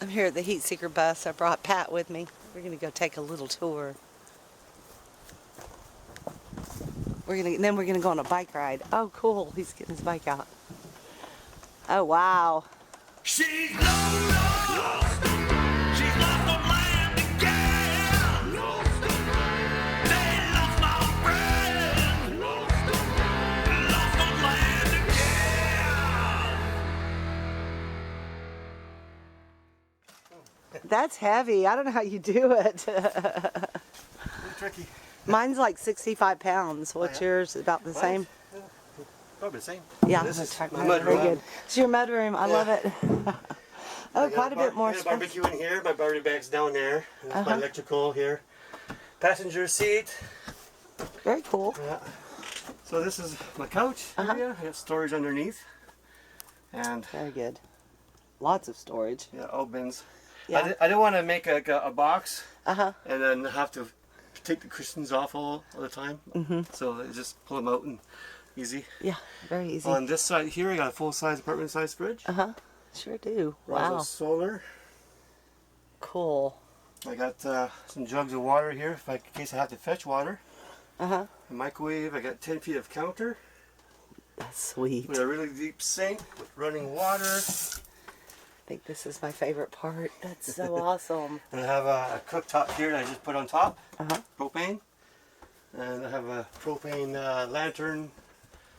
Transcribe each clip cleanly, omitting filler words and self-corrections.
I'm here at the Heatseeker bus. I brought Pat with me. We're going to go take a little tour. Then we're gonna go on a bike ride. Oh, cool! He's getting his bike out. Oh, wow! She's lost. She's lost on land again. They lost my friend. Lost on land again. That's heavy. I don't know how you do it. Tricky. Mine's like 65 pounds. What's yours? About the same? Probably the same. Yeah, This that's is right. my mud Very room. good. It's your mud room. I love it. Oh, quite a bit more I got a space. barbecue in here. My barbecue bag's down there. And that's my electrical here. Passenger seat. Very cool. Yeah. So this is my couch area. I got storage underneath. And Very good. Lots of storage. yeah, all bins. Yeah. I didn't want to make a box Uh-huh. and then have to take the cushions off all the time. So I just pull them out and easy. Yeah, very easy. On this side here, I got a full-size apartment-size fridge. Uh-huh. Sure do. Runs Wow. on solar. Cool. I got some jugs of water here in case I have to fetch water. Uh-huh. A microwave. I got 10 feet of counter That's sweet. with a really deep sink with running water. I think this is my favorite part. That's so awesome. And I have a cooktop here that I just put on top. Uh-huh. Propane. And I have a propane lantern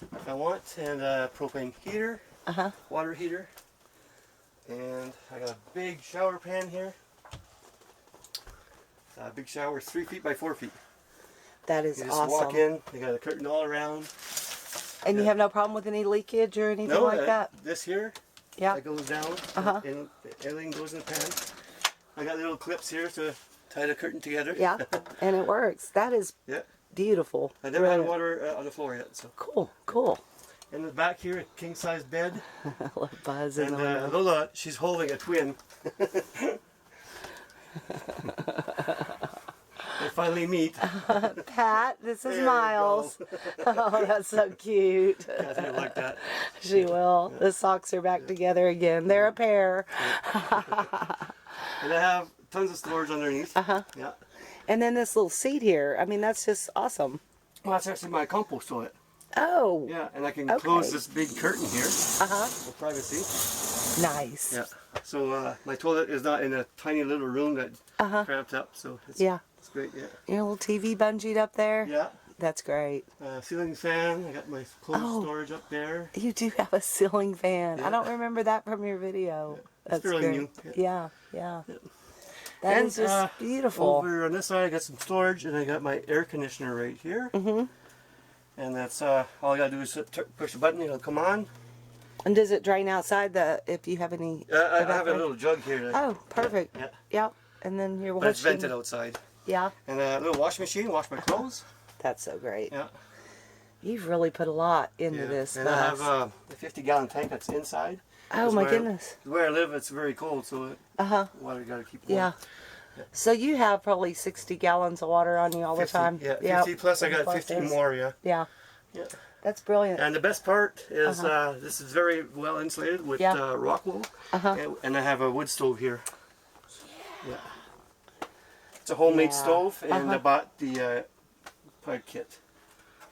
if I want, and a propane heater, Uh-huh. water heater. And I got a big shower pan here. Big shower, 3 feet by 4 feet. That is You just awesome. walk in, you got a curtain all around. And you have no problem with any leakage or anything like that? This here, Yeah. that goes down, Uh-huh. and everything goes in the pan. I got little clips here to tie the curtain together. Yeah. And it works. That is Yeah. beautiful. I never had Brilliant. water on the floor yet. So Cool. Cool. in the back here, a king-size bed. I love Buzz in And the window. Lola, she's holding a twin. They finally meet. Pat, this is There we Miles. Oh, that's so cute. Catherine will like that. She will. The socks are back together again. They're a pair. And I have tons of storage underneath. Uh-huh. Yeah. And then this little seat here. I mean, that's just awesome. Well, that's actually my compost toilet. Oh, Yeah, and I can Okay. close this big curtain here uh-huh. for privacy. Nice. Yeah. So my toilet is not in a tiny little room that's cramped up. So it's, Yeah. it's great. Yeah. Your little TV bungeed up there? Yeah. That's great. Ceiling fan. I got my clothes Oh. storage up there. You do have a ceiling fan. Yeah. I don't remember that from your video. That's fairly great. new. Yeah, yeah. That And, is just beautiful. Over on this side, I got some storage, and I got my air conditioner right here. Mm-hmm. And that's all I gotta do is push a button, it'll come on. And does it drain outside if you have any? I have a evaporation? little jug here. Oh, perfect. Yeah. Yep. And then your But it's washing. vented outside. Yeah. And a little washing machine, wash my clothes. That's so great. Yeah. You've really put a lot into Yeah. this And bus. I have a 50-gallon tank that's inside. Oh 'Cause my where- goodness. Where I live, it's very cold, so Uh-huh. water gotta keep warm. Yeah. So you have probably 60 gallons of water on you all 50, the time? Yeah, Yep. 50 plus I got Plus 15 this. more, yeah. Yeah. Yeah. That's brilliant. And the best part is this is very well insulated with Yeah. rock wool. And I have a wood stove here. Yeah. It's a homemade Yeah. stove, and I bought the pipe kit.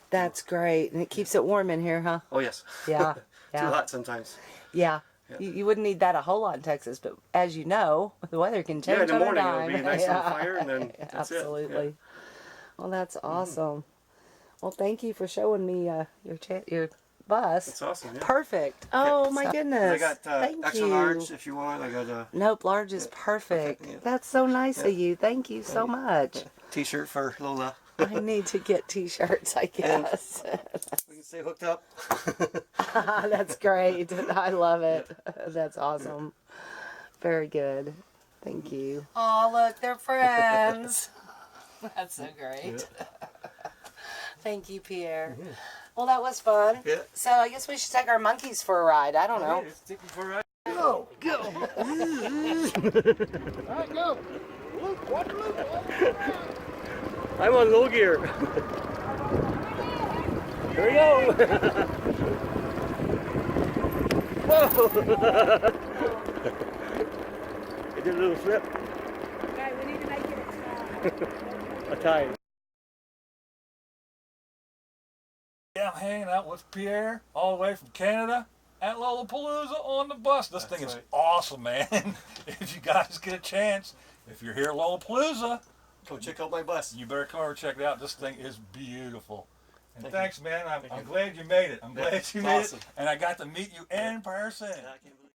That's great. And it keeps it warm in here, huh? Oh, yes. Yeah. Too Yeah. hot sometimes. Yeah. Yeah. You wouldn't need that a whole lot in Texas, but as you know, the weather can change Yeah, in the on a morning it'll dime. be nice Yeah. on fire, and then that's Absolutely. it. Well, that's awesome. Well, thank you for showing me your bus. It's awesome, yeah. Perfect. Oh my goodness. I got thank extra you. large if you want. I got a Nope, large is perfect. Yeah. That's so nice of you. Thank you so much. t-shirt for Lola. I need to get t-shirts, I guess. We can stay hooked up. That's great. I love it. That's awesome. Very good. Thank you. Oh, look, they're friends. That's so great. Thank you, Pierre. Well, that was fun. Yeah. So I guess we should take our monkeys for a ride. I don't know. Okay, let's take you for a ride. Go. Go! Alright, go. Loop, watch the loop. I'm on low gear. Here we go! Whoa! did a little slip. Okay, we need to make it A tie. Yeah, I'm hanging out with Pierre all the way from Canada at Lollapalooza on the bus. This thing is awesome, man. If you guys get a chance, if you're here at Lollapalooza, Go check out my bus. you better come over and check it out. This thing is beautiful. And thanks, man. I'm glad you made it. I'm glad you made awesome. it. And I got to meet you in person.